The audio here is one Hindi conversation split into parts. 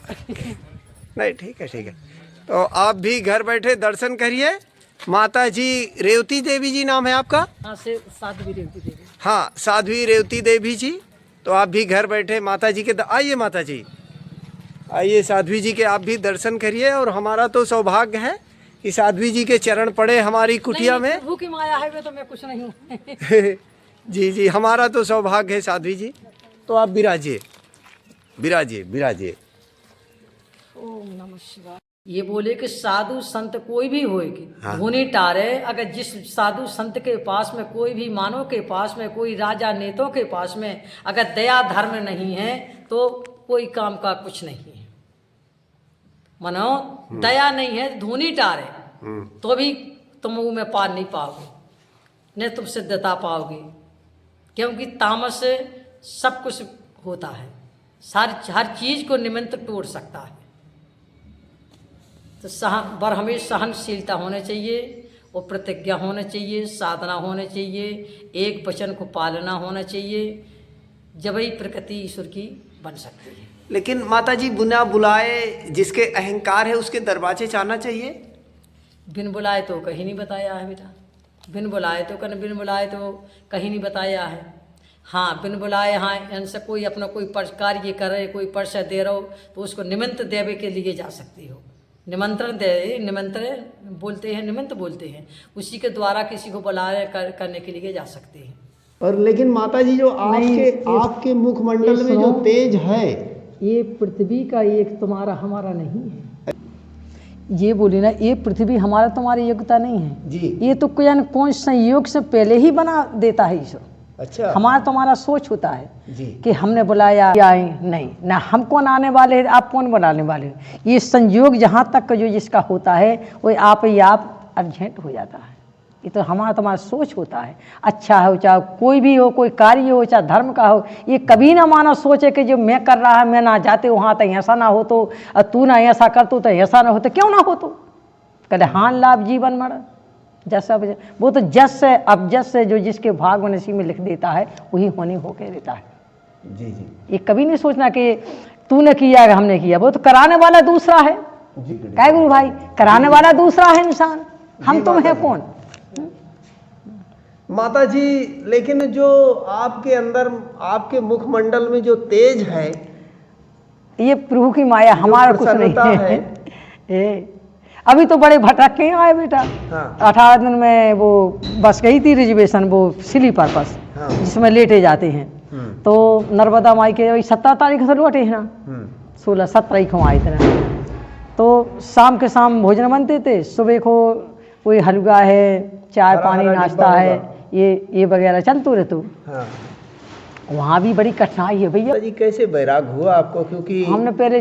नहीं ठीक है ठीक है। तो आप भी घर बैठे दर्शन करिए। माता जी रेवती देवी जी नाम है आपका? हाँ, से साध्वी रेवती देवी। हाँ, साध्वी रेवती देवी जी। तो आप भी घर बैठे माता जी के आइए माता जी, आइए साध्वी जी के आप भी दर्शन करिए। और हमारा तो सौभाग्य है कि साध्वी जी के चरण पड़े हमारी कुटिया में। प्रभु की माया है, वे तो मैं कुछ नहीं हूँ। जी जी, हमारा तो सौभाग्य है साध्वी जी। तो आप विराजिए विराजिए विराजिए। ओम नमः शिवाय। ये बोले कि साधु संत कोई भी होएगी, धोनी टारे, अगर जिस साधु संत के पास में, कोई भी मानव के पास में, कोई राजा नेताओं के पास में अगर दया धर्म नहीं है तो कोई काम का कुछ नहीं है। मनो दया नहीं है, धोनी टारे तो भी तुम मुंह में पार नहीं पाओगे, न तुम सिद्धता पाओगे। क्योंकि तामस से सब कुछ होता है, हर चीज को निमित्त तोड़ सकता है। तो हमें सहनशीलता होना चाहिए और प्रतिज्ञा होना चाहिए, साधना होना चाहिए, एक वचन को पालना होना चाहिए, जब ही प्रकृति ईश्वर की बन सकती है। लेकिन माता जी बिना बुलाए जिसके अहंकार है उसके दरवाजे जाना चाहिए। बिन बुलाए तो कहीं नहीं बताया है बेटा, बिन बुलाए तो कहीं नहीं बताया है। हाँ, बिन बुलाए, हाँ, इनसे कोई अपना कोई कार्य करे, कोई परिचय दे रहो तो उसको निमंत्रण देवे के लिए जा सकती हो। निमंत्रण दे, निमंत्रण बोलते हैं, निमंत्र बोलते हैं, उसी के द्वारा किसी को बुलाए करने के लिए जा सकते हैं। और लेकिन माता जी जो आपके मुखमंडल में जो तेज है, ये पृथ्वी का एक तुम्हारा हमारा नहीं है। ये बोली ना, ये पृथ्वी हमारा तुम्हारी योग्यता नहीं है जी। ये तो कौन संयोग से पहले ही बना देता है ईश्वर। अच्छा। हमारा तुम्हारा सोच होता है जी कि हमने बुलाया आए, नहीं ना, हम कौन आने वाले हैं, आप कौन बुलाने वाले हैं। ये संयोग जहाँ तक जो जिसका होता है वो आप ही आप अर्जेंट हो जाता है। ये तो हमारा तुम्हारा सोच होता है। अच्छा हो, चाहे कोई भी हो, कोई कार्य हो, चाहे धर्म का हो, ये कभी ना मानव सोचे कि जो मैं कर रहा है मैं ना जाते वहाँ तो ऐसा ना हो, तो तू ना ऐसा कर तो ऐसा ना हो, तो क्यों ना हो। तो कहते हान लाभ जीवन मरण जैसा वो तो जस से, अब जस से जो जिसके भाग में नसीब में लिख देता है वही होने होके देता है। जी जी। ये कभी नहीं सोचना कि तूने किया है हमने किया, वो तो कराने वाला दूसरा है। क्या गुरु भाई, कराने वाला दूसरा है इंसान, हम तुम है कौन। माता जी, लेकिन जो आपके अंदर, आपके मुखमंडल में जो तेज है, ये प्रभु की माया, हमारा कुछ नहीं है। अभी तो बड़े भटक के आए बेटा। हाँ। 18 दिन में वो बस गई थी रिजर्वेशन, वो स्लीपर बस। हाँ। जिसमें लेटे जाते हैं। तो नर्मदा माई के 17 तारीख से लौटे हैं ना, 16-17 को आए थे ना। तो शाम के शाम भोजन बनते थे, सुबह को कोई हलवा है, चाय पानी नाश्ता है, ये वगैरह चलते रहते। हाँ। वहाँ भी बड़ी कठिनाई है भैया जी। कैसे बैराग हुआ आपको? क्योंकि हमने पहले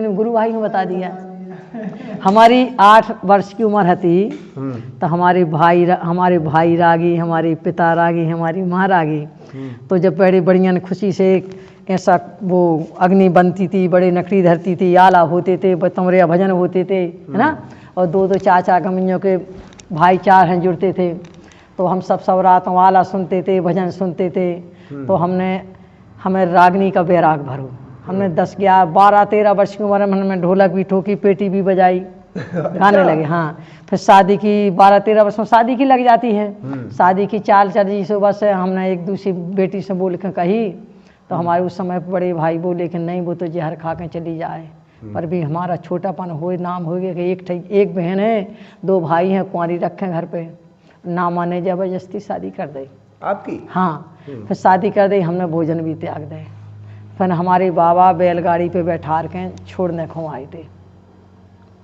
गुरु भाई ने बता दिया, हमारी 8 वर्ष की उम्र थी तो हमारे भाई रागी, हमारे पिता रागी, हमारी माँ रागी। तो जब बड़े बढ़िया खुशी से ऐसा वो अग्नि बनती थी, बड़े नकड़ी धरती थी, आला होते थे, बतमरिया भजन होते थे, है ना। और 2-2 चाचा गमियों के भाई 4 हैं जुड़ते थे। तो हम सब रातों आला सुनते थे, भजन सुनते थे। तो हमें रागनी का बैराग भरो। हमने 10, 11, 12, 13 वर्ष की उम्र में हमने ढोलक भी ठोकी, पेटी भी बजाई, गाने लगे। हाँ, फिर शादी की 12-13 वर्ष में शादी की लग जाती है। शादी की चाल चली सुबह से, हमने एक दूसरी बेटी से बोल के कही तो हमारे उस समय बड़े भाई बोले कि नहीं, वो तो जहर खा के चली जाए। पर भी हमारा छोटापन हो, नाम हो गया कि एक बहन है, 2 भाई हैं, कुंवारी रखे घर पे, ना माने जबरदस्ती शादी कर दे आपकी। हाँ, फिर शादी कर दी, हमने भोजन भी त्याग दे। फिर हमारे बाबा बैलगाड़ी पे बैठार के छोड़ने को आए थे।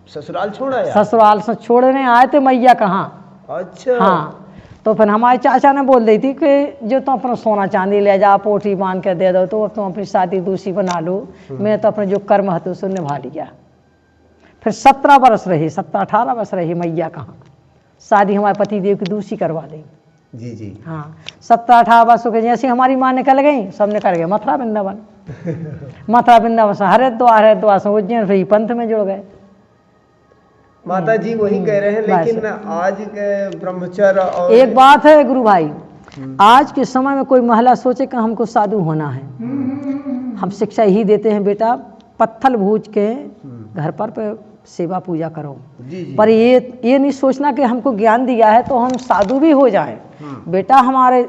ससुराल छोड़ आया? ससुराल से छोड़ने आए थे, मैया कहाँ। अच्छा। हाँ, तो फिर हमारे चाचा ने बोल दी थी कि जो तुम अपना सोना चांदी ले जा, पोटी बांध के दे दो, तो तुम अपनी शादी दूसरी बना लो। मैं तो अपने जो कर्म है उसे निभा लिया। फिर 17 वर्ष रही, 17-18 वर्ष रही मैया कहाँ। शादी हमारे पति देव की दूसरी करवा दी। जी जी। हाँ, 17-18 वर्षों के जैसे हमारी माँ निकल गई, सब निकल गए मथुरा वृंदावन। मथुरा वृंदावन से हरिद्वार से उज्जैन, फिर पंथ में जुड़ गए। माता जी वही कह रहे हैं, लेकिन आज के ब्रह्मचर्य और एक बात है गुरु भाई, आज के समय में कोई महिला सोचे कि हमको साधु होना है, हम शिक्षा यही देते हैं बेटा, पत्थल भूज के घर पर सेवा पूजा करो। जी जी। पर ये नहीं सोचना कि हमको ज्ञान दिया है तो हम साधु भी हो जाएं। बेटा हमारे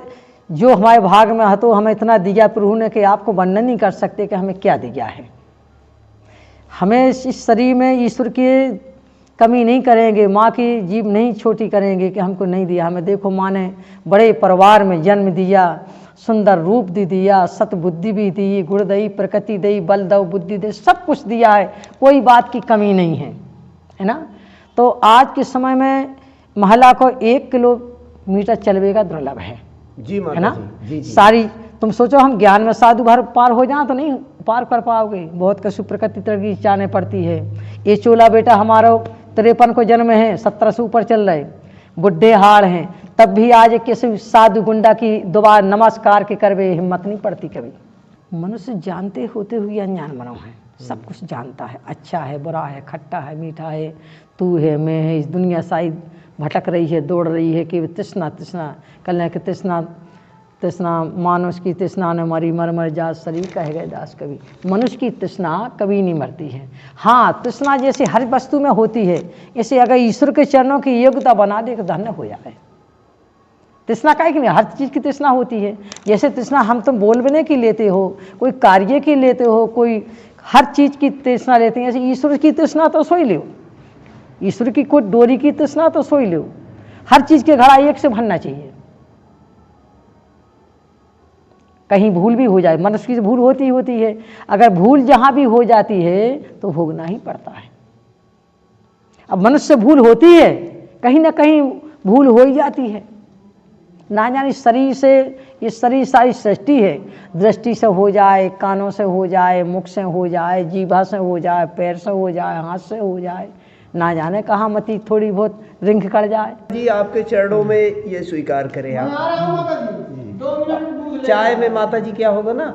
जो हमारे भाग में है तो हमें इतना दिया प्रभु ने कि आपको वर्णन नहीं कर सकते कि हमें क्या दिया है। हमें इस शरीर में ईश्वर की कमी नहीं करेंगे, माँ की जीभ नहीं छोटी करेंगे कि हमको नहीं दिया। हमें देखो माँ ने बड़े परिवार में जन्म दिया, सुंदर रूप भी दिया, सतबुद्धि भी दी, गुण दई, प्रकृति दई, बल दो, बुद्धि दे, सब कुछ दिया है, कोई बात की कमी नहीं है ना। तो आज के समय में महिला को 1 किलोमीटर चलवेगा दुर्लभ है जी है ना। जी। सारी तुम सोचो हम ज्ञान में साधु भर पार हो जाए तो नहीं पार कर पाओगे, बहुत कछु प्रकृति तरह की जाने पड़ती है। ये चोला बेटा हमारा 53 को जन्म है, 17 से ऊपर चल रहे, बुढ़े हाड़ हैं, तब भी आज किसी साधु गुंडा की दोबारा नमस्कार के करवे हिम्मत नहीं पड़ती कभी। मनुष्य जानते होते हुए अनजान बनो है, सब कुछ जानता है, अच्छा है, बुरा है, खट्टा है, मीठा है, तू है, मैं है, इस दुनिया साई भटक रही है, दौड़ रही है कि तृष्णा तृष्णा कल कि तृष्णा तृष्णा मानुष की तृष्णा न मरी मर मर जात शरीर कहे गए दास कवि। मनुष्य की तृष्णा कभी नहीं मरती है। हाँ, तृष्णा जैसे हर वस्तु में होती है, ऐसे अगर ईश्वर के चरणों की योग्यता बना दे तो धन्य हो जाए। तृष्णा काहे की नहीं, हर चीज़ की तृष्णा होती है। जैसे तृष्णा हम तुम बोलने की लेते हो, कोई कार्य की लेते हो, कोई हर चीज़ की तृष्णा लेते हैं, ऐसे ईश्वर की तृष्णा तो सोई लो, ईश्वर की कोई डोरी की तृष्णा तो सोई लो। हर चीज़ के घड़ा एक से भरना चाहिए। कहीं भूल भी हो जाए, मनुष्य की भूल होती है, अगर भूल जहाँ भी हो जाती है तो भोगना ही पड़ता है। अब मनुष्य से भूल होती है, कहीं ना कहीं भूल हो ही जाती है। ना जाने शरीर से, ये शरीर सारी सृष्टि है, दृष्टि से हो जाए, कानों से हो जाए, मुख से हो जाए, जीभा से हो जाए, पैर से हो जाए, हाथ से हो जाए, ना जाने कहाँ मती थोड़ी बहुत रिंग कर जाए। जी आपके चरणों में ये स्वीकार करें आप। चाय में माता जी क्या होगा ना,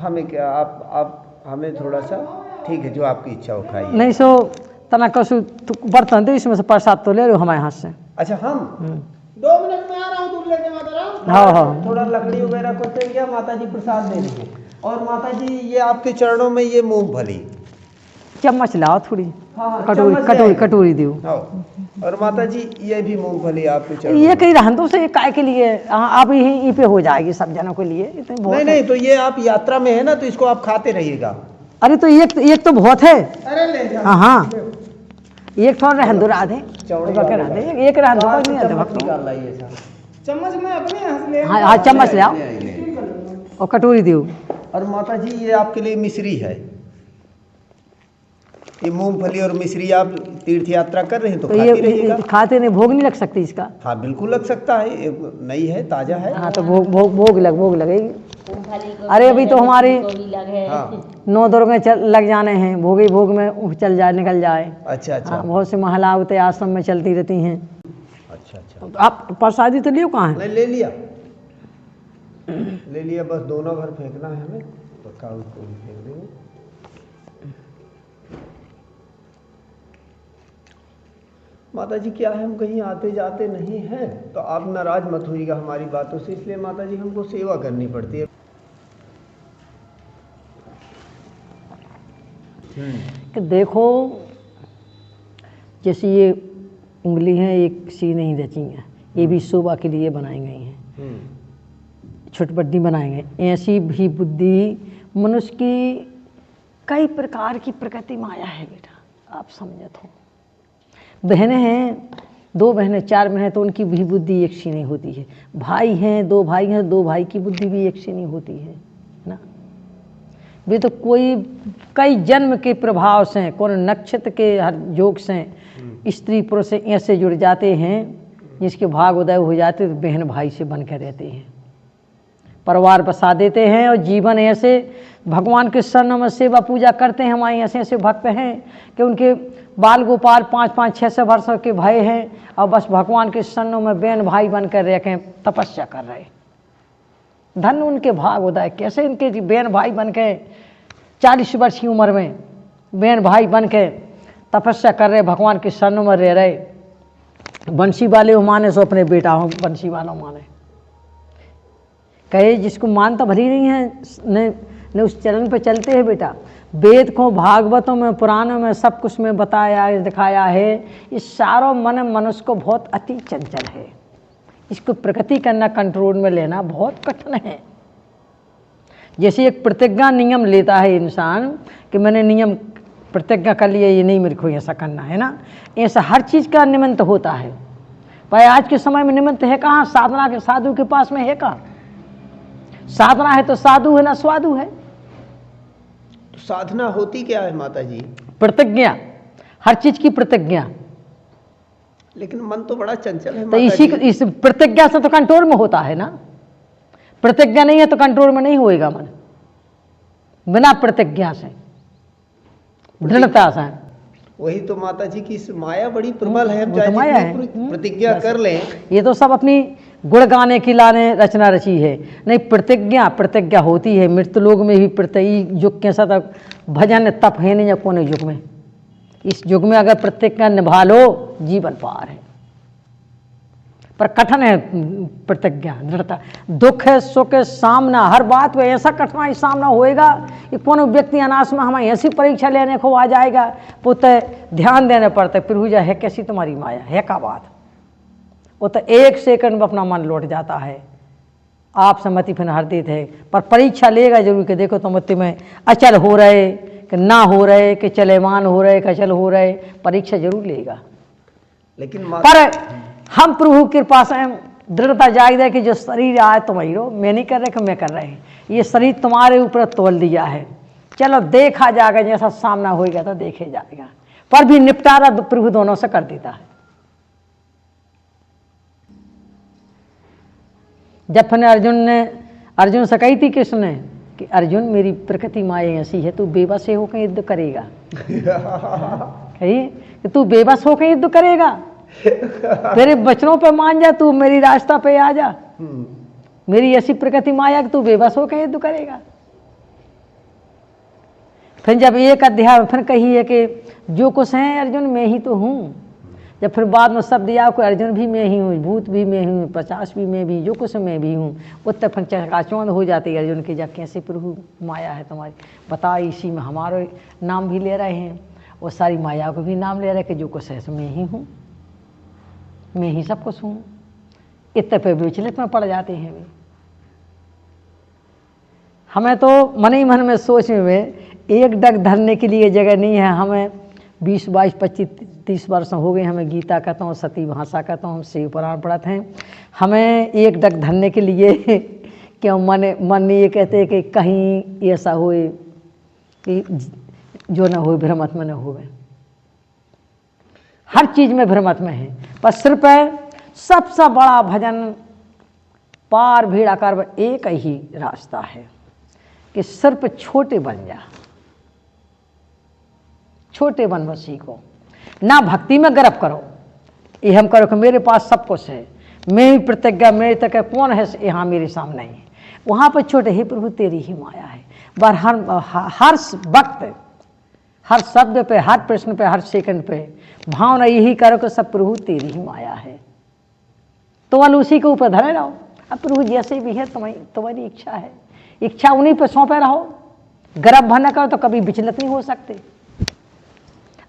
हमें क्या आप हमें थोड़ा सा ठीक है, जो आपकी इच्छा हो खाइए। नहीं सो तना कसु बर्तन दे, इसमें से प्रसाद तो ले लो हमारे हाथ से। अच्छा, हम 2 मिनट में आ रहा हूँ, दूध लेके माता राम। हाँ, थोड़ा लकड़ी वगैरह को तो क्या माता जी प्रसाद दे देंगे। और माता जी ये आपके चरणों में ये मूंगफली चम्मच लाओ थोड़ी, हाँ, कटोरी चम्मच कटोरी ले कटोरी दो। और माता जी ये भी मूंगफली आपके चरणों ये में। कहीं रहने से काय के लिए, हाँ आप यहीं पे हो जाएगी सब जनों के लिए, इतने बहुत नहीं है। नहीं, तो ये आप यात्रा में है ना, तो इसको आप खाते रहिएगा। अरे तो एक तो बहुत है। अरे ले जा। हाँ, एक थोड़ा रहन दो राधे, चौड़ी बके राधे, एक रहन दो नहीं रहते भक्त। निकाल लाइए साहब। चम्मच में अपने हाथ ले। हाँ चम्मच ले आओ और कटोरी दो। और माता जी ये आपके लिए मिश्री है, ये मूंगफली और मिश्री आप तीर्थ यात्रा कर रहे हैं तो खाते रहिएगा। ये खाते नहीं, भोग नहीं लग सकती इसका। हाँ बिल्कुल लग सकता है, ये नई है, ताजा है। हाँ तो भोग लगेगी। अरे अभी तो हमारे हाँ 9 दुर्गे लग जाने हैं, भोग में चल जाए, निकल जाए। अच्छा अच्छा। हाँ, बहुत सी महिलाएं आश्रम में चलती रहती हैं। अच्छा अच्छा, तो आप प्रसादी तो लियो कहाँ है? नहीं ले लिया, बस दोनों घर फेंकना है हमें, तो कागज को भी फेंक देंगे। माता जी क्या है, हम कहीं आते जाते नहीं हैं, तो आप नाराज मत होइएगा हमारी बातों से, इसलिए माता जी हमको सेवा करनी पड़ती है। कि देखो जैसे ये उंगली है, एक सी नहीं रची हैं, ये भी शोभा के लिए बनाई गई हैं, छुटपट्टी बनाई गई। ऐसी भी बुद्धि मनुष्य की कई प्रकार की प्रकृति माया है बेटा, आप समझत हो। बहनें हैं, 2 बहनें 4 बहनें, तो उनकी भी बुद्धि एक सी नहीं होती है। भाई हैं, 2 भाई हैं, 2 भाई की बुद्धि भी एक सी नहीं होती है ना। वे तो कोई कई जन्म के प्रभाव से, कौन नक्षत्र के हर योग से स्त्री पुरुष से ऐसे जुड़ जाते हैं जिसके भाग उदय हो जाते तो बहन भाई से बन कर रहते हैं, परिवार बसा देते हैं और जीवन ऐसे भगवान के शरणों में सेवा पूजा करते हैं। हमारे ऐसे ऐसे भक्त हैं कि उनके बाल गोपाल 5-5, 6 वर्षों के भय हैं और बस भगवान के शरणों में बहन भाई बनकर रह के तपस्या कर रहे। धन उनके भाग उदय, कैसे उनके बहन भाई बन के 40 वर्ष की उम्र में बहन भाई बन के तपस्या कर रहे, भगवान के शरणों में रह रहे। बंसी वाले माने सो अपने बेटा हो, बंसी वालों माने कहे जिसको मान तो भरी नहीं है, न उस चरण पे चलते हैं बेटा। वेद को, भागवतों में, पुराणों में, सब कुछ में बताया दिखाया है। इस सारों मन मनुष्य को बहुत अति चंचल है, इसको प्रकृति करना, कंट्रोल में लेना बहुत कठिन है। जैसे एक प्रतिज्ञा नियम लेता है इंसान कि मैंने नियम प्रतिज्ञा कर लिया, ये नहीं मेरे को ऐसा करना है ना, ऐसा हर चीज़ का निमित्त होता है। भाई आज के समय में निमित्त है कहाँ? साधना के साधु के पास में है कहाँ? साधना है तो साधु है ना स्वाधु है। तो साधना होती क्या है माता जी? प्रतिज्ञा, हर चीज की प्रतिज्ञा। लेकिन मन तो बड़ा चंचल है तो माता जी। इस प्रतिज्ञा से तो कंट्रोल में होता है ना। प्रतिज्ञा नहीं है तो कंट्रोल में नहीं होएगा मन, बिना प्रतिज्ञा से, दृढ़ता से। वही तो माता जी की माया बड़ी प्रबल है। हम वो तो चाहे माया जितनी है। प्रतिज्ञा कर लें, ये तो सब अपनी गुण गाने की लाने रचना रची है। नहीं, प्रतिज्ञा होती है। मृत्यु लोग में भी युग के साथ भजन तप है नहीं कोने युग में। इस युग में अगर प्रतिज्ञा निभा लो जीवन पार है, पर कठिन है प्रतिज्ञा, दृढ़ता। दुख है, सुख है, सामना, हर बात में ऐसा कठिनाई सामना होएगा कि कोनो व्यक्ति अनास में हमें ऐसी परीक्षा लेने को आ जाएगा, पुत्र ध्यान देने पड़ता है। प्रभु जी है कैसी तुम्हारी माया है का बात। वो तो एक सेकंड में अपना मन लौट जाता है, आप सम्मति फिर हरदीत है। पर परीक्षा लेगा जरूर कि देखो तुम में अचल हो रहे कि ना हो रहे, कि चलेमान हो रहे कि अचल हो रहे, परीक्षा जरूर लेगा। लेकिन पर हम प्रभु कृपा से दृढ़ता जाग जाए कि जो शरीर आए तुम ही रहो, मैं नहीं कर रहे कि मैं कर रहे हैं। ये शरीर तुम्हारे ऊपर तोल दिया है, चलो देखा जाएगा, जैसा सामना होएगा तो देखे जाएगा। पर भी निपटारा प्रभु दोनों से कर देता है। जब फिर अर्जुन से कही थी कृष्ण ने कि अर्जुन मेरी प्रकृति माया ऐसी है, तू बेबस होकर युद्ध करेगा। कही कि तू बेबस होकर युद्ध करेगा, तेरे वचनों पे मान जा, तू मेरी रास्ता पे आ जा। मेरी ऐसी प्रकृति माया कि तू बेबस होकर युद्ध करेगा। फिर जब एक अध्याय फिर कही है कि जो कुछ है अर्जुन मैं ही तो हूँ। जब फिर बाद में सब दिया को अर्जुन भी मैं ही हूँ, भूत भी मैं हूँ, 50 भी मैं भी, जो कुछ मैं भी हूँ। उत्तर फिर चकाचौंध हो जाती है अर्जुन की, जब कैसे प्रभु माया है तुम्हारी, बता इसी में हमारे नाम भी ले रहे हैं और सारी माया को भी नाम ले रहे कि जो कुछ है मैं ही हूँ, मैं ही सब कुछ हूँ। इतने पे विचलित में पड़ जाते हैं वे। हमें तो मन ही मन में सोच में एक डग धरने के लिए जगह नहीं है। हमें 20, 22, 25, 30 वर्ष हो गए हमें गीता कहता हूँ, सती भाषा कहता हूँ, शिव पुराण पढ़ते हैं। हमें एक डग धरने के लिए क्यों मन ये कहते हैं कि कहीं ऐसा होए कि जो न हो भ्रमत में न होवे। हर चीज में भ्रमत में है, पर सिर्फ सबसे बड़ा भजन पार भेड़ा कर एक ही रास्ता है कि सिर्फ छोटे बन जा, छोटे बन बस सीखो ना। भक्ति में गर्व करो, ये हम करो कि मेरे पास सब कुछ है, मैं ही प्रतिज्ञा, मेरे तक कौन है यहाँ मेरे सामने ही। वहाँ पर छोटे ही प्रभु तेरी ही माया है। पर हर वक्त, हर शब्द पे, हर प्रश्न पे, हर सेकंड पे भावना यही करो कि सब प्रभु तेरी ही माया है। तो वाल उसी के ऊपर धरे रहो। अब प्रभु जैसे भी है तुम्हारी इच्छा है, इच्छा उन्हीं पे सौंपे रहो। गर्भ भर न करो तो कभी विचलित नहीं हो सकते।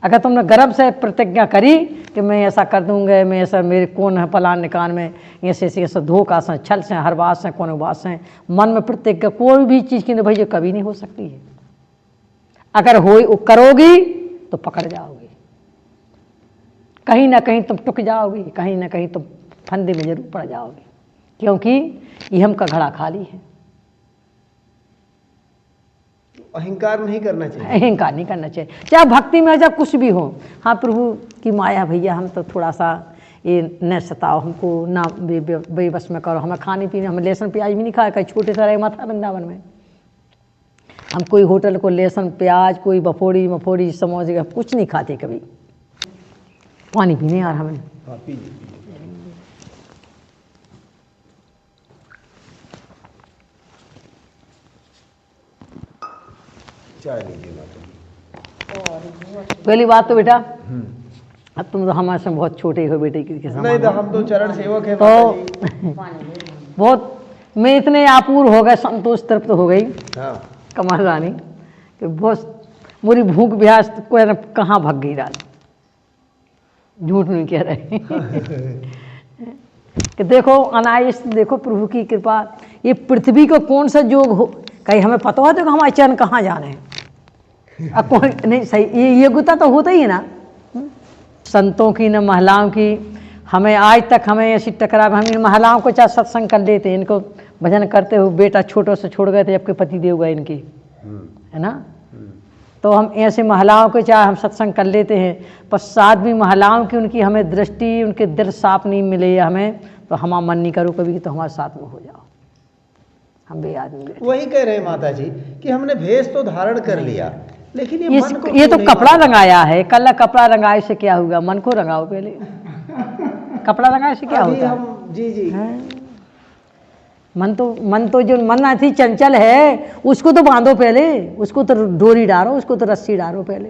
अगर तुमने गर्भ से प्रतिज्ञा करी कि मैं ऐसा कर दूंगा, मैं ऐसा, मेरे कौन है पलान निकान में ऐसे धोखा से, छल से, हर बात से, कौन बात से, मन में प्रतिज्ञा कोई भी चीज़ की नहीं भाई, कभी नहीं हो सकती है। अगर हो करोगी तो पकड़ जाओगी, कहीं ना कहीं तुम टुक जाओगी, कहीं ना कहीं तुम फंदे में जरूर पड़ जाओगे, क्योंकि ये हम का घड़ा खाली है। अहंकार नहीं करना चाहिए, अहंकार नहीं करना चाहिए, चाहे भक्ति में चाहे कुछ भी हो। हाँ प्रभु की माया भैया, हम तो थोड़ा सा ये न सताओ हमको, ना बेबस में करो। हमें खाने पीने, हमें लहसुन प्याज भी नहीं खाया, कहीं छोटे सा रहे माथा वृंदावन में हम कोई होटल को लहसुन प्याज, कोई बफोड़ी मफोड़ी समोसे कुछ नहीं खाते कभी। पानी पीने यार हमें, पहली बात तो बेटा, अब तुम तो हमारे से बहुत छोटे हो बेटे के समान। नहीं तो हम तो चरण सेवक हैं तो बहुत मैं इतने आपूर हो गए, संतोष तृप्त हो गई। हाँ। कमल रानी कि बहुत मोरी भूख प्यास को है ना कहाँ भाग गई रात, झूठ नहीं कह रहे कि देखो अनायास, देखो प्रभु की कृपा, ये पृथ्वी को कौन सा जोग हो, कहीं हमें पता हो तो हमारे चरण कहाँ जाने हैं। अब कौन नहीं सही, ये योग्यता तो होता ही है ना। संतों की न महिलाओं की, हमें आज तक हमें ऐसी टकराव, हम इन महिलाओं को चाहे सत्संग कर लेते हैं, इनको भजन करते हुए बेटा छोटों से छोड़ गए थे जबकि पति देव गए इनकी, है ना। तो हम ऐसे महिलाओं को चाहे हम सत्संग कर लेते हैं, पर साथ भी महिलाओं की उनकी हमें दृष्टि, उनके दिल साफ नहीं मिले हमें, तो हमारा मन नहीं करो कभी तो हमारे साथ में हो जाओ, हम भी आदमी। वही कह रहे हैं माता जी कि हमने भेष तो धारण कर लिया, लेकिन ये मन को ये तो क्यों कपड़ा नहीं रंगाया है, कल कपड़ा रंगाए से क्या होगा, मन को रंगाओ पहले। कपड़ा रंगाए से क्या अभी होता है? हम जी जी मन तो जो मन अति चंचल है उसको तो बांधो पहले, उसको तो डोरी डालो, उसको तो रस्सी डालो पहले।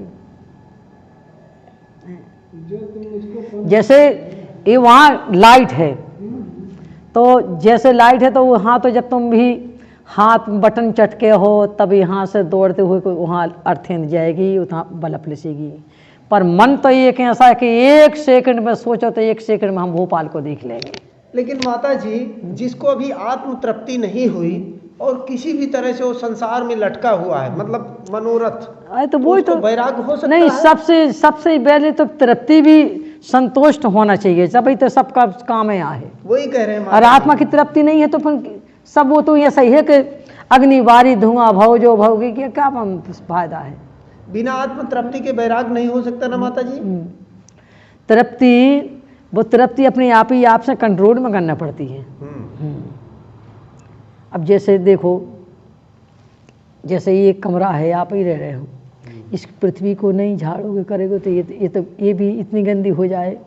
जैसे ये वहाँ लाइट है, तो जैसे लाइट है तो वहाँ तो जब तुम भी हाथ बटन चटके हो तब यहाँ से दौड़ते हुए वहाँ अर्थिंग जाएगी, वहाँ बल्ब लिसेगी। पर मन तो एक ऐसा है कि एक सेकंड में सोचो तो एक सेकंड में हम भोपाल को देख लेंगे। लेकिन माता जी, जिसको अभी आत्म तृप्ति नहीं हुई और किसी भी तरह से वो संसार में लटका हुआ है, मतलब मनोरथ, अरे तो वो तो वैराग्य हो सकता नहीं, है? सबसे पहले तो तृप्ति भी संतुष्ट होना चाहिए, तभी तो सबका काम है आहे। वही कह रहे हैं और माता आत्मा की तृप्ति नहीं है तो फिर सब वो तो ऐसा ही है कि अग्नि बारी धुआं भव जो भवगी, क्या फायदा है। बिना आत्म तृप्ति के वैराग नहीं हो सकता ना माता जी। तृप्ति, वो तृप्ति अपने आप ही आप से कंट्रोल में करना पड़ती है। अब जैसे देखो, जैसे ये कमरा है, आप ही रह रहे हो, इस पृथ्वी को नहीं झाड़ोगे करेगे तो ये भी इतनी गंदी हो जाए,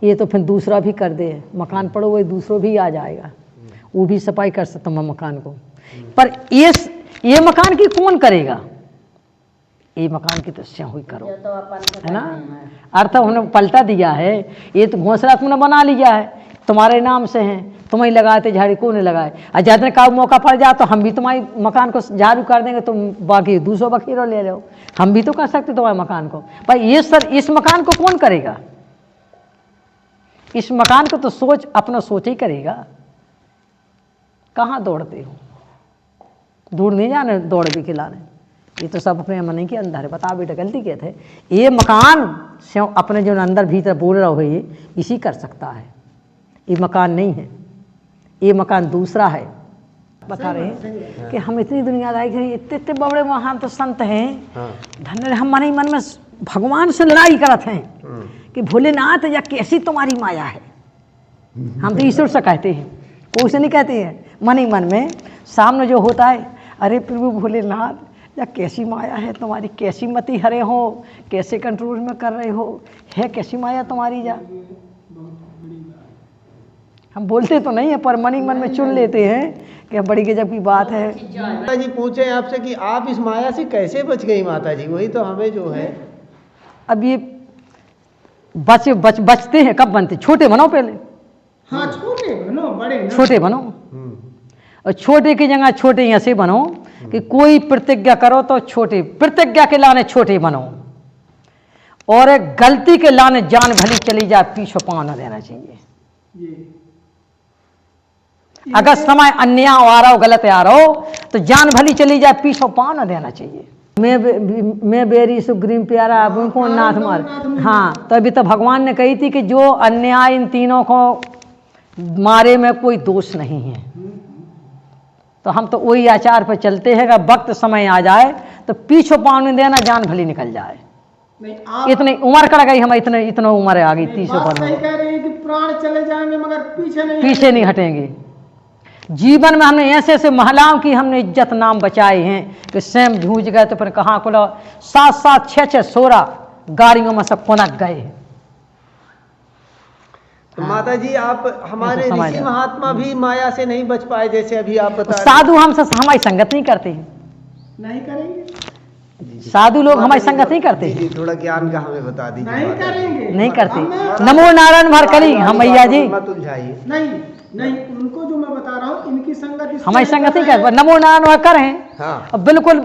ये तो फिर दूसरा भी कर दे, मकान पड़ोगे दूसरा भी आ जाएगा, वो भी सफाई कर सकता मैं मकान को। पर ये मकान की कौन करेगा? ये मकान की तो स्याही करो, है ना। अर्थ हमने पलटा दिया है, ये तो घोंसला तुमने बना लिया है, तुम्हारे नाम से है, तुम ही लगाते झाड़ी, कौन लगाए। और जब का मौका पड़ जाए तो हम भी तुम्हारे मकान को झाड़ू कर देंगे, तुम बाकी दूसरों बखेरो ले लो, हम भी तो कर सकते तुम्हारे मकान को। भाई ये सर, इस मकान को कौन करेगा? इस मकान को तो सोच अपना सोच ही करेगा। कहाँ दौड़ते हो? दूर नहीं जाने दौड़ भी खिलाने, ये तो सब अपने मन के अंदर है। बता बेटा गलती क्या थे, ये मकान से अपने जो अंदर भीतर बोल रहा हो ये इसी कर सकता है, ये मकान नहीं है, ये मकान दूसरा है। बता रहे हैं कि हम इतनी दुनियादारी करें, इतने इतने बड़े महान तो संत हैं, धन्य हम मन ही मन में भगवान से लड़ाई करते हैं कि भोलेनाथ या कैसी तुम्हारी माया है। हम तो ईश्वर से कहते हैं, कोई से नहीं कहते हैं। मन ही मन में सामने जो होता है, अरे प्रभु भोलेनाथ या कैसी माया है तुम्हारी, कैसी मति हरे हो, कैसे कंट्रोल में कर रहे हो, है कैसी माया तुम्हारी जा। हम बोलते तो नहीं है पर मन ही मन में चुन लेते हैं कि बड़ी गजब की बात है। माता जी पूछे आपसे कि आप इस माया से कैसे बच गई माता जी, वही तो हमें जो है। अब ये बचते हैं कब बनते? छोटे बनो पहले। हाँ छोटे बनो, बड़े ना। छोटे बनो, और छोटे की जगह छोटे ऐसे बनो कि कोई प्रतिज्ञा करो तो छोटे, प्रतिज्ञा के लाने छोटे बनो, और एक गलती के लाने जान भली चली जाए पीछे पाँव न देना चाहिए। अगर समय अन्याय आ रहा हो, गलत आ रहा हो, तो जान भली चली जाए पीछे पाँव न देना चाहिए। मैं बेरी सुग्रीम प्यारा उनको नाथ मार। हाँ, तो अभी तो भगवान ने कही थी कि जो अन्याय इन तीनों को मारे में कोई दोष नहीं है। तो हम तो वही आचार पर चलते हैं, अगर वक्त समय आ जाए तो पीछे पाँव नहीं देना, जान भली निकल जाए। इतनी उम्र कर गई, हम इतना उम्र आ गई 30 बात सही कह रहे हैं कि प्राण चले जाएंगे मगर पीछे नहीं हटेंगे। जीवन में हमने ऐसे ऐसे महिलाओं की हमने इज्जत नाम बचाए हैं कि स्वयं झूझ गए तो फिर कहाँ को 7-7 6-6 16 गाड़ियों में सब कोनक गए। तो माता जी आप हमारे ऋषि महात्मा भी माया से नहीं बच पाए, जैसे अभी आप बता रहे। साधु हमसे हमारी संगत नहीं करते हैं, नहीं करेंगे। साधु लोग हमारी संगत नहीं करते। जी थोड़ा ज्ञान का हमें बता दीजिए। नहीं करेंगे, नहीं करते। नमो नारायण भर करी हम मैया जी। मत उलझाइए। नहीं नहीं, उनको जो मैं बता रहा हूँ इनकी संगत हमारी संगत ही कर, नमो नारायण करें। हाँ। अब बिल्कुल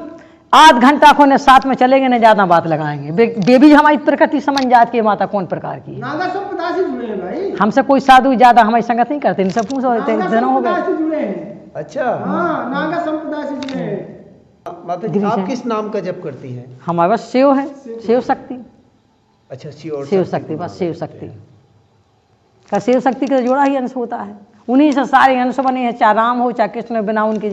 आध घंटा को न साथ में चलेंगे न ज्यादा बात लगाएंगे। बेबी हमारी प्रकृति समझ जात की माता कौन प्रकार की है। नागा संप्रदाय से जुड़े हैं भाई, हमसे कोई साधु ज्यादा हमारी संगत नहीं करते, इनसे पूछो नागा दिनों हो संप्रदाय गए। से जुड़े हैं। अच्छा हाँ, नागा संप्रदाय से जुड़े हैं। माता जी आप किस नाम का जप करती हैं? हमारे पास शिव है, शिव शक्ति, अच्छा शिव शिव शक्ति, बस शिव शक्ति का, शिव शक्ति का जोड़ा ही अंश होता है, उन्हीं से सारे अंश बने हैं, चाहे राम हो चाहे कृष्ण, बिना उनके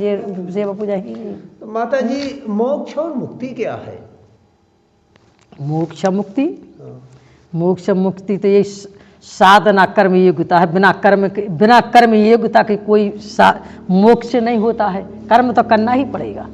सेवा पूजा ही नहीं। तो माता जी मोक्ष और मुक्ति क्या है? मोक्ष मुक्ति, मोक्ष मुक्ति तो ये साधना कर्म योग्यता है। बिना कर्म योग्यता की कोई मोक्ष नहीं होता है। कर्म तो करना ही पड़ेगा।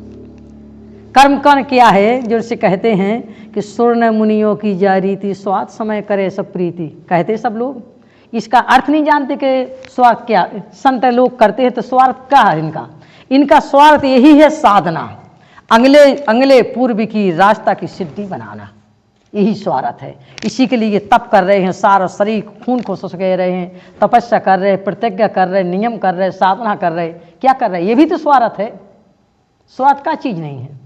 कर्म कर्ण क्या है, जो से कहते हैं कि स्वर्ण मुनियों की जा रीति, स्वार्थ समय करे सब प्रीति, कहते सब लोग। इसका अर्थ नहीं जानते कि स्वार्थ क्या, संत लोग करते हैं तो स्वार्थ क्या है इनका। इनका स्वार्थ यही है साधना, अगले पूर्व की रास्ता की सिद्धि बनाना, यही स्वार्थ है। इसी के लिए तप कर रहे हैं, सारा शरीर खून को सुसके रहे हैं, तपस्या कर रहे हैं, प्रतिज्ञा कर रहे हैं, नियम कर रहे हैं, साधना कर रहे हैं। क्या कर रहे हैं? ये भी तो स्वार्थ है। स्वार्थ का चीज नहीं है।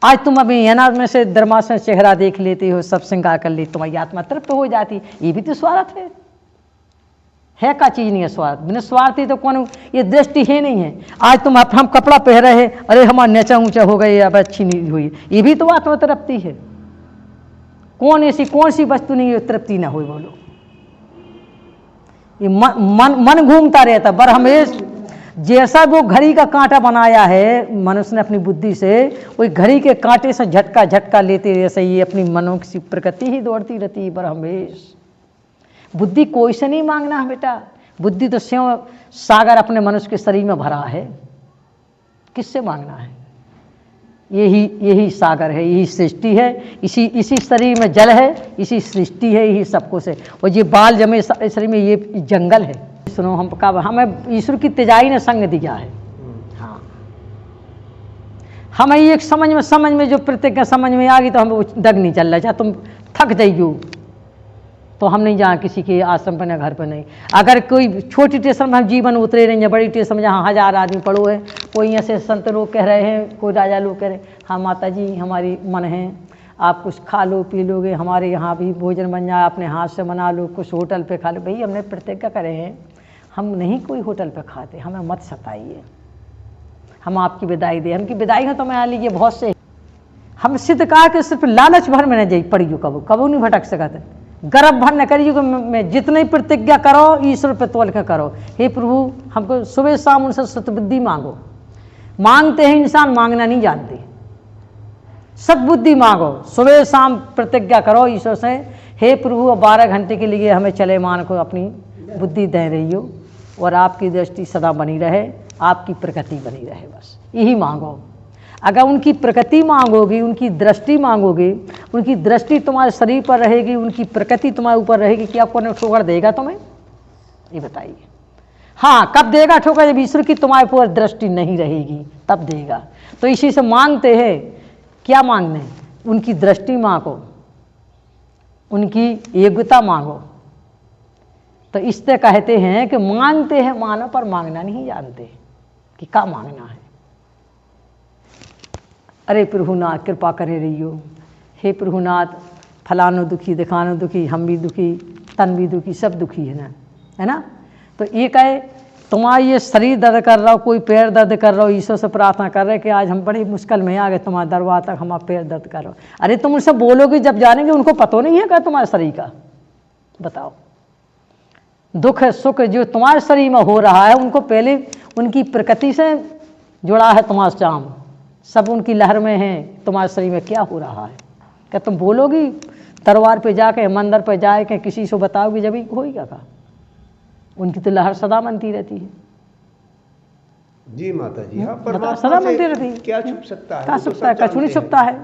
आज तुम अभी अनाज में से दरमा से चेहरा देख लेते हो, सब श्रृंगार कर लेते, तुम्हारी आत्मा तृप्त हो जाती, ये भी तो स्वार्थ है का चीज नहीं है स्वार्थ। बिना स्वार्थी तो कौन, ये दृष्टि है नहीं है। आज तुम हम कपड़ा पहन रहे हैं, अरे हमारा नेचा ऊंचा हो गए, अब अच्छी नहीं हुई, ये भी तो आत्मा तृप्ति है। कौन सी वस्तु नहीं है तृप्ति ना हो, बोलो। ये मन घूमता रहता बर हमेश। जैसा वो घड़ी का कांटा बनाया है मनुष्य ने अपनी बुद्धि से, वही घड़ी के कांटे से झटका लेते, जैसे ये अपनी मनो की प्रकृति ही दौड़ती रहती है बर हमेश। बुद्धि कोई से नहीं मांगना है बेटा, बुद्धि तो स्वयं सागर अपने मनुष्य के शरीर में भरा है, किससे मांगना है? यही सागर है, यही सृष्टि है, इसी शरीर में जल है, इसी सृष्टि है, यही सबको से। और ये बाल जमे शरीर में, ये जंगल है। सुनो, हम कब हमें ईश्वर की तेजाई ने संग दिया है। हाँ, हमें एक समझ में जो प्रतिज्ञा समझ में आ गई तो हम डग नहीं चल रहा। चाहे तुम थक जाइयो तो हम नहीं जहाँ किसी के आश्रम पर, न घर पर नहीं। अगर कोई छोटी स्टेशन में हम जीवन उतरे नहीं, या बड़ी स्टेशन में जहाँ 1000 आदमी पड़ो है, कोई ऐसे संत लोग कह रहे हैं, कोई राजा लोग कह रहे हैं, हाँ माता जी हमारी मन है, आप कुछ खा लो पी लोगे, हमारे यहाँ भी भोजन बन जाए, अपने हाथ से बना लो, कुछ होटल पे खा लो। भाई हमने प्रतिज्ञा करे हैं, हम नहीं कोई होटल पे खाते, हमें मत सताइए, हम आपकी विदाई दे। हमकी विदाई हो तो मैं आ लीजिए बहुत से। हम सिद्ध कहा कि सिर्फ लालच भर में न जाई पड़ियो, कबू नहीं भटक सकते। गर्भ भर न करिए कि मैं जितनी प्रतिज्ञा करो ईश्वर पे तोल के करो। हे प्रभु हमको सुबह शाम उनसे सतबुद्धि मांगो। मांगते हैं इंसान, मांगना नहीं जानते। सतबुद्धि मांगो, सुबह शाम प्रतिज्ञा करो ईश्वर से, हे प्रभु 12 घंटे के लिए हमें चले मान को अपनी बुद्धि दे रही हो, और आपकी दृष्टि सदा बनी रहे, आपकी प्रकृति बनी रहे, बस यही मांगो। अगर उनकी प्रकृति मांगोगी, उनकी दृष्टि मांगोगी, उनकी दृष्टि तुम्हारे शरीर पर रहेगी, उनकी प्रकृति तुम्हारे ऊपर रहेगी, क्या कौन ठोकर देगा तुम्हें? ये बताइए। हाँ, कब देगा ठोकर? जब ईश्वर की तुम्हारे ऊपर दृष्टि नहीं रहेगी तब देगा। तो इसी से मांगते हैं, क्या मांगने? उनकी दृष्टि मांगो, उनकी योग्यता मांगो। तो इससे कहते हैं कि मांगते हैं मानो पर मांगना नहीं जानते कि क्या मांगना है। अरे प्रभुनाथ कृपा करे रहियो, हे प्रभुनाथ फलानो दुखी, दिखानो दुखी, हम भी दुखी, तन भी दुखी, सब दुखी है ना। तो ये कहे तुम्हारा ये शरीर दर्द कर रहा हो, कोई पैर दर्द कर रहा हो, ईश्वर से प्रार्थना कर रहे कि आज हम बड़ी मुश्किल में आ गए, तुम्हारे दरबार तक हमारा पैर दर्द कर रहा हो। अरे तुम उनसे बोलोगे जब जानेंगे, उनको पता नहीं है क्या तुम्हारे शरीर का? बताओ, दुख सुख जो तुम्हारे शरीर में हो रहा है, उनको पहले उनकी प्रकृति से जुड़ा है तुम्हारा चाम, सब उनकी लहर में है। तुम्हारे शरीर में क्या हो रहा है? क्या तुम बोलोगी दरबार पे जाके, मंदिर पे जाके किसी से बताओगी जब ही होएगा का? उनकी तो लहर सदा बनती रहती है। जी माता जी, हाँ, परमात्मा सदा से बनती रहती है। क्या छुप सकता है? क्या छुपता है? कछु नहीं छुपता है।